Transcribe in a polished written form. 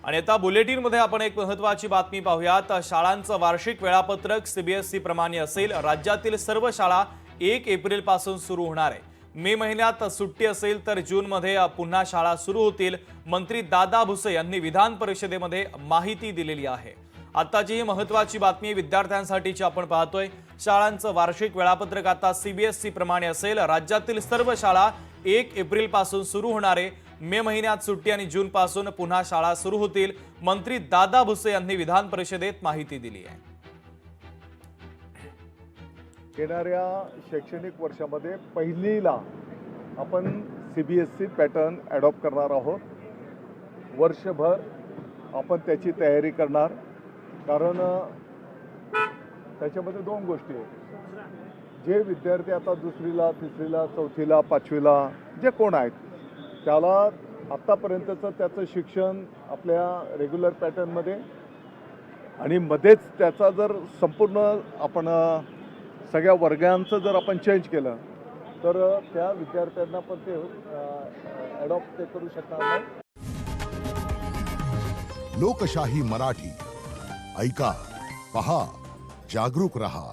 आणि आता बुलेटिनमध्ये आपण एक महत्त्वाची बातमी पाहूयात। शाळांचं वार्षिक वेळापत्रक सीबीएसई प्रमाणे असेल। राज्यातील सर्व शाळा 1 एप्रिल पासून सुरू होणार आहे। मे महिन्यात सुट्टी असेल तर जून मध्ये पुन्हा शाळा सुरू होतील। मंत्री दादा भुसे यांनी विधान परिषदेमध्ये माहिती दिलेली आहे। आताची ही महत्त्वाची बातमी विद्यार्थ्यांसाठीची आपण पाहतोय। शाळांचं वार्षिक वेळापत्रक आता सीबीएसई प्रमाणे असेल। राज्यातील सर्व शाळा 1 एप्रिल पासून सुरू होणार आहे। मे महिन्यात सुट्टी आणि जून पासून पुन्हा शाळा सुरू होतील। मंत्री दादा भुसे यांनी विधान परिषदेत माहिती दिली आहे। येणाऱ्या शैक्षणिक वर्षामध्ये पहिलीला आपण सीबीएसई पॅटर्न अडॉप्ट करणार आहोत। वर्षभर आपण त्याची तयारी करणार, कारण त्याच्यामध्ये दोन गोष्टी आहेत। जे विद्यार्थी आता दुसरीला, तिसरीला, चौथीला, पाचवीला जे कोण आहेत त्याला आत्तापर्यंतचं त्याचं शिक्षण आपल्या रेग्युलर पॅटर्नमध्ये आणि मध्येच त्याचा जर संपूर्ण आपण सगळ्या वर्गांचं जर आपण चेंज केलं तर त्या विद्यार्थ्यांना पण ते अडॉप्ट ते करू शकणार नाही। लोकशाही मराठी ऐका, पहा, जागरूक रहा।